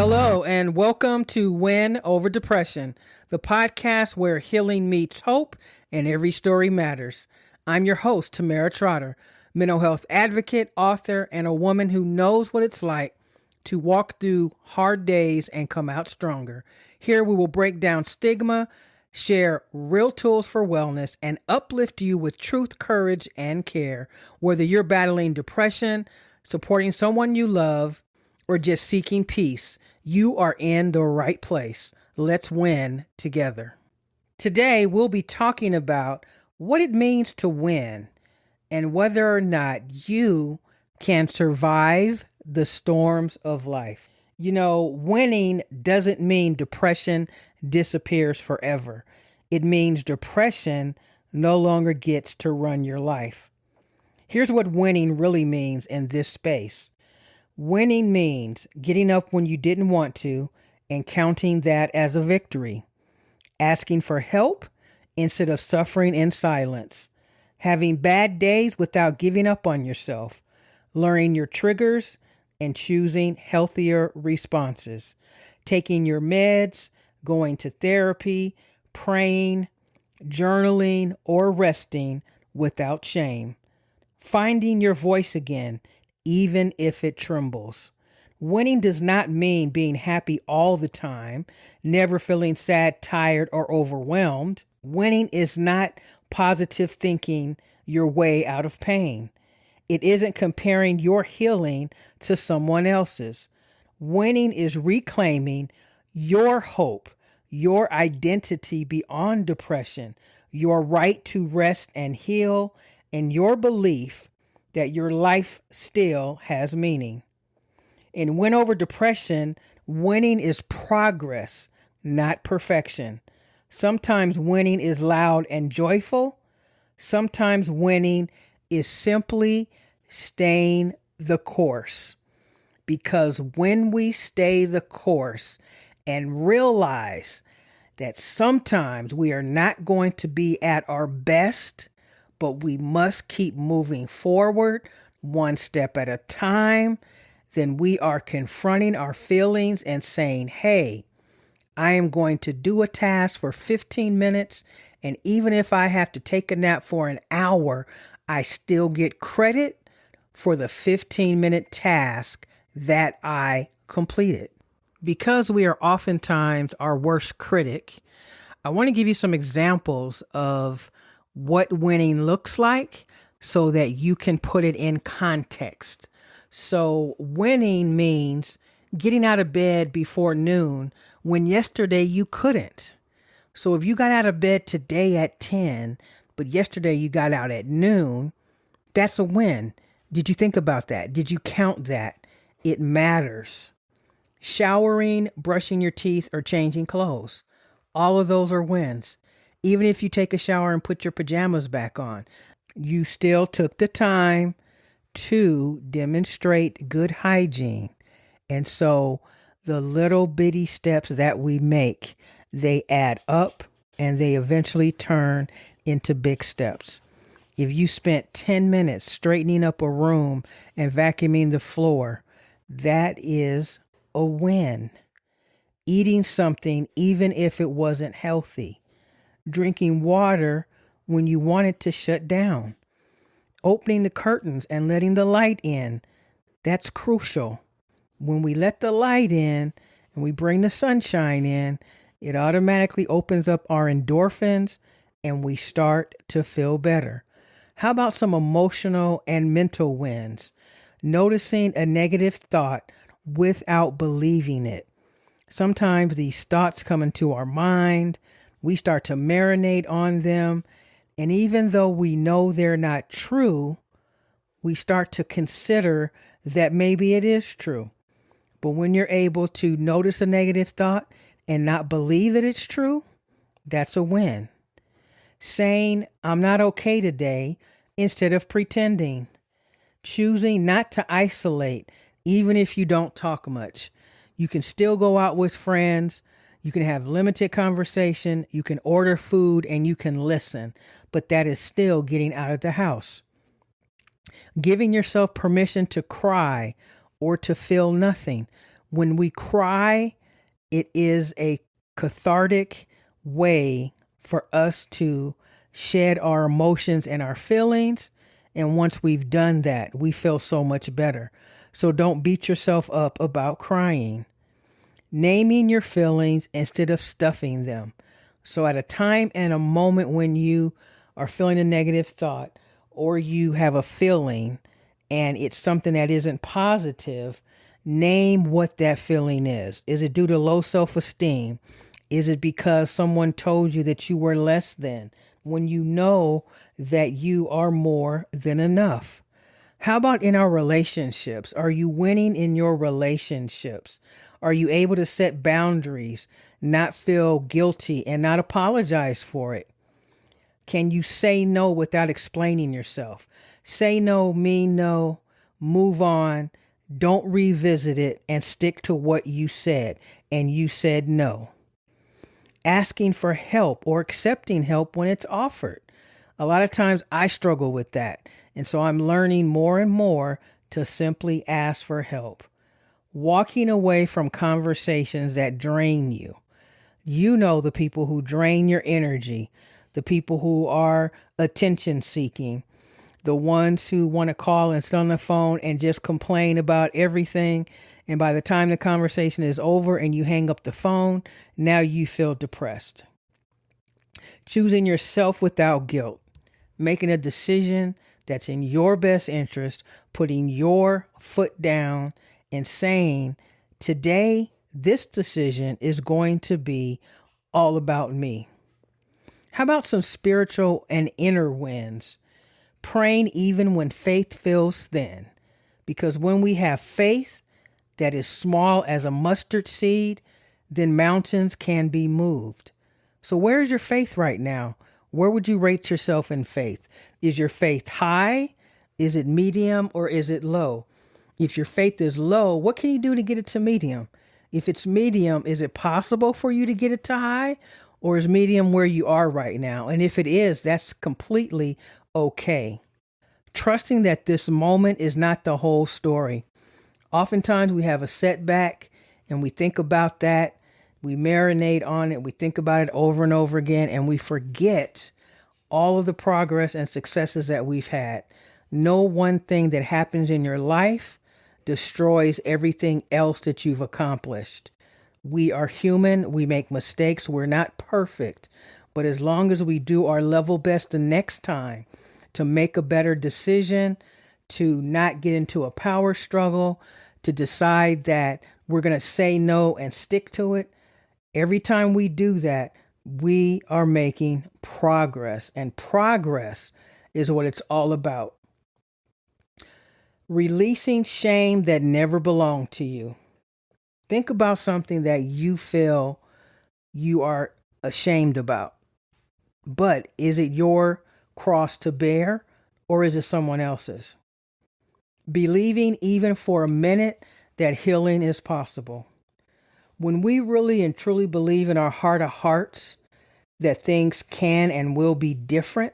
Hello, and welcome to Win Over Depression, the podcast where healing meets hope and every story matters. I'm your host, Tamara Trotter, mental health advocate, author, and a woman who knows what it's like to walk through hard days and come out stronger. Here we will break down stigma, share real tools for wellness, and uplift you with truth, courage, and care. Whether you're battling depression, supporting someone you love, or just seeking peace, you are in the right place. Let's win together. Today, we'll be talking about what it means to win and whether or not you can survive the storms of life. You know, winning doesn't mean depression disappears forever. It means depression no longer gets to run your life. Here's what winning really means in this space. Winning means getting up when you didn't want to and counting that as a victory. Asking for help instead of suffering in silence. Having bad days without giving up on yourself. Learning your triggers and choosing healthier responses. Taking your meds, going to therapy, praying, journaling, or resting without shame. Finding your voice again, even if it trembles. Winning does not mean being happy all the time, never feeling sad, tired, or overwhelmed. Winning is not positive thinking your way out of pain. It isn't comparing your healing to someone else's. Winning is reclaiming your hope, your identity beyond depression, your right to rest and heal, and your belief that your life still has meaning. In Win Over Depression, winning is progress, not perfection. Sometimes winning is loud and joyful. Sometimes winning is simply staying the course. Because when we stay the course and realize that sometimes we are not going to be at our best, but we must keep moving forward one step at a time, then we are confronting our feelings and saying, hey, I am going to do a task for 15 minutes, and even if I have to take a nap for an hour, I still get credit for the 15-minute task that I completed. Because we are oftentimes our worst critic, I want to give you some examples of what winning looks like so that you can put it in context. So winning means getting out of bed before noon when yesterday you couldn't. So if you got out of bed today at 10, but yesterday you got out at noon, that's a win. Did you think about that? Did you count that? It matters. Showering, brushing your teeth, or changing clothes. All of those are wins. Even if you take a shower and put your pajamas back on, you still took the time to demonstrate good hygiene. And so the little bitty steps that we make, they add up and they eventually turn into big steps. If you spent 10 minutes straightening up a room and vacuuming the floor, that is a win. Eating something even if it wasn't healthy. Drinking water when you wanted to shut down. Opening the curtains and letting the light in. That's crucial. When we let the light in and we bring the sunshine in, it automatically opens up our endorphins and we start to feel better. How about some emotional and mental wins? Noticing a negative thought without believing it. Sometimes these thoughts come into our mind. We start to marinate on them. And even though we know they're not true, we start to consider that maybe it is true. But when you're able to notice a negative thought and not believe that it's true, that's a win. Saying, I'm not okay today, instead of pretending. Choosing not to isolate, even if you don't talk much. You can still go out with friends. You can have limited conversation. You can order food and you can listen. But that is still getting out of the house. Giving yourself permission to cry or to feel nothing. When we cry, it is a cathartic way for us to shed our emotions and our feelings. And once we've done that, we feel so much better. So don't beat yourself up about crying. Naming your feelings instead of stuffing them. So at a time and a moment when you are feeling a negative thought or you have a feeling and it's something that isn't positive, name what that feeling is. Is it due to low self-esteem? Is it because someone told you that you were less than when you know that you are more than enough? How about in our relationships? Are you winning in your relationships? Are you able to set boundaries, not feel guilty, and not apologize for it? Can you say no without explaining yourself? Say no, mean no, move on, don't revisit it, and stick to what you said. And you said no. Asking for help or accepting help when it's offered. A lot of times I struggle with that. And so I'm learning more and more to simply ask for help. Walking away from conversations that drain you. You know the people who drain your energy, the people who are attention seeking, the ones who want to call and sit on the phone and just complain about everything. And by the time the conversation is over and you hang up the phone, now you feel depressed. Choosing yourself without guilt. Making a decision that's in your best interest, putting your foot down and saying, today, this decision is going to be all about me. How about some spiritual and inner wins? Praying even when faith feels thin. Because when we have faith that is small as a mustard seed, then mountains can be moved. So where is your faith right now? Where would you rate yourself in faith? Is your faith high? Is it medium or is it low? If your faith is low, what can you do to get it to medium? If it's medium, is it possible for you to get it to high? Or is medium where you are right now? And if it is, that's completely okay. Trusting that this moment is not the whole story. Oftentimes we have a setback and we think about that. We marinate on it. We think about it over and over again and we forget all of the progress and successes that we've had. No one thing that happens in your life destroys everything else that you've accomplished. We are human. We make mistakes. We're not perfect. But as long as we do our level best the next time to make a better decision, to not get into a power struggle, to decide that we're going to say no and stick to it, every time we do that, we are making progress. And progress is what it's all about. Releasing shame that never belonged to you. Think about something that you feel you are ashamed about. But is it your cross to bear or is it someone else's? Believing even for a minute that healing is possible. When we really and truly believe in our heart of hearts that things can and will be different,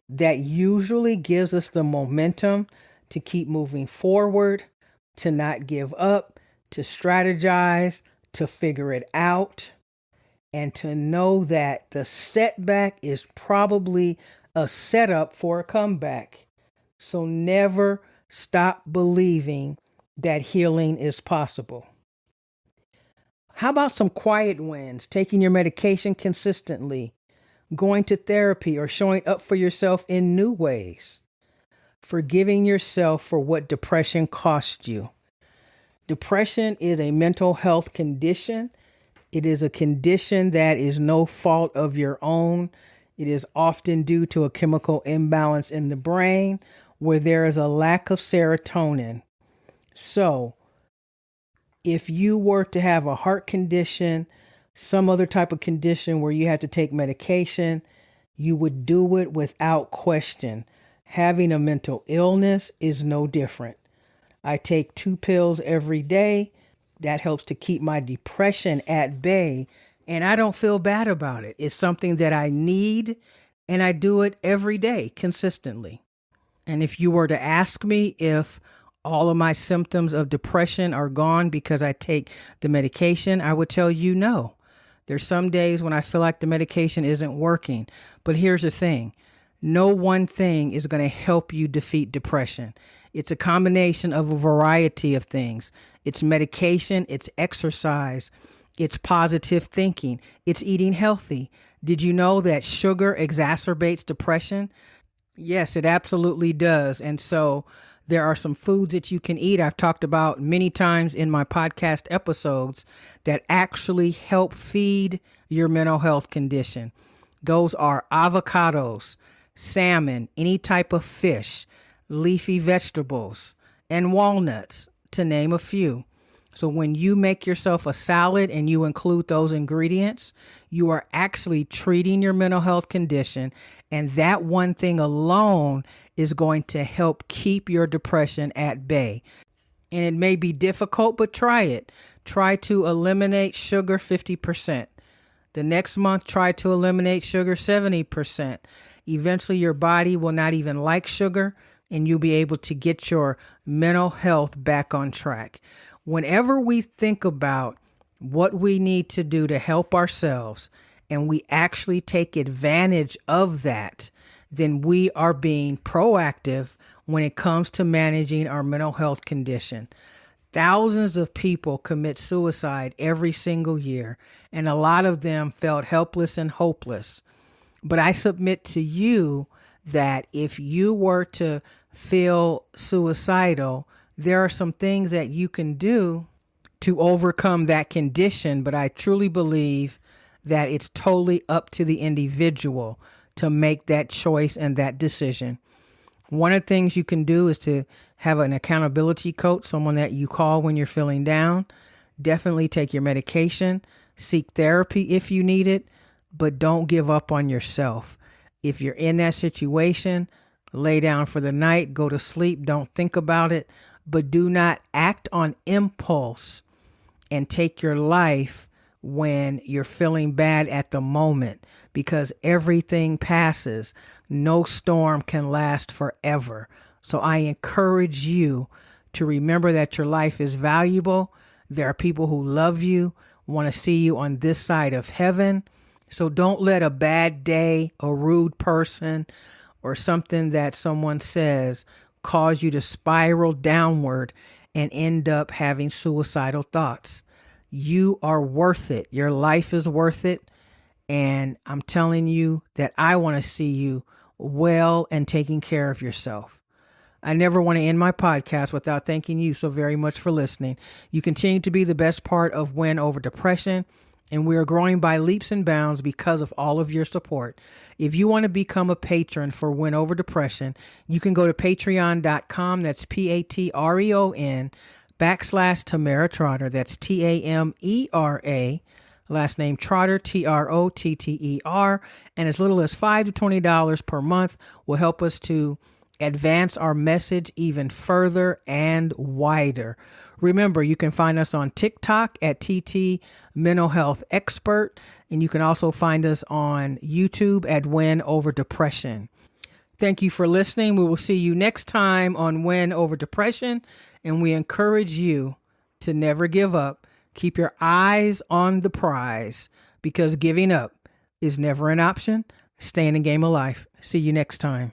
that usually gives us the momentum to keep moving forward, to not give up, to strategize, to figure it out, and to know that the setback is probably a setup for a comeback. So never stop believing that healing is possible. How about some quiet wins? Taking your medication consistently, going to therapy, or showing up for yourself in new ways. Forgiving yourself for what depression cost you. Depression is a mental health condition. It is a condition that is no fault of your own. It is often due to a chemical imbalance in the brain where there is a lack of serotonin. So, if you were to have a heart condition, some other type of condition where you had to take medication, you would do it without question. Having a mental illness is no different. I take 2 pills every day. That helps to keep my depression at bay, and I don't feel bad about it. It's something that I need, and I do it every day consistently. And if you were to ask me if all of my symptoms of depression are gone because I take the medication, I would tell you no. There's some days when I feel like the medication isn't working. But here's the thing. No one thing is going to help you defeat depression. It's a combination of a variety of things. It's medication, it's exercise, it's positive thinking, it's eating healthy. Did you know that sugar exacerbates depression? Yes, it absolutely does. And so there are some foods that you can eat, I've talked about many times in my podcast episodes, that actually help feed your mental health condition. Those are avocados, salmon, any type of fish, leafy vegetables, and walnuts, to name a few. So when you make yourself a salad and you include those ingredients, you are actually treating your mental health condition. And that one thing alone is going to help keep your depression at bay. And it may be difficult, but try it. Try to eliminate sugar 50%. The next month, try to eliminate sugar 70%. Eventually, your body will not even like sugar, and you'll be able to get your mental health back on track. Whenever we think about what we need to do to help ourselves, and we actually take advantage of that, then we are being proactive when it comes to managing our mental health condition. Thousands of people commit suicide every single year, and a lot of them felt helpless and hopeless. But I submit to you that if you were to feel suicidal, there are some things that you can do to overcome that condition. But I truly believe that it's totally up to the individual to make that choice and that decision. One of the things you can do is to have an accountability coach, someone that you call when you're feeling down. Definitely take your medication, seek therapy if you need it, but don't give up on yourself. If you're in that situation, lay down for the night, go to sleep, don't think about it, but do not act on impulse and take your life when you're feeling bad at the moment, because everything passes. No storm can last forever. So I encourage you to remember that your life is valuable. There are people who love you, want to see you on this side of heaven. So don't let a bad day, a rude person, or something that someone says cause you to spiral downward and end up having suicidal thoughts. You are worth it. Your life is worth it. And I'm telling you that I want to see you well and taking care of yourself. I never want to end my podcast without thanking you so very much for listening. You continue to be the best part of Win Over Depression, and we are growing by leaps and bounds because of all of your support. If you want to become a patron for Win Over Depression, you can go to patreon.com. That's Patreon /Tamara Trotter. That's Tamera. Last name Trotter, Trotter. And as little as $5 to $20 per month will help us to advance our message even further and wider. Remember, you can find us on TikTok at TT Mental Health Expert, and you can also find us on YouTube at Win Over Depression. Thank you for listening. We will see you next time on Win Over Depression, and we encourage you to never give up. Keep your eyes on the prize, because giving up is never an option. Stay in the game of life. See you next time.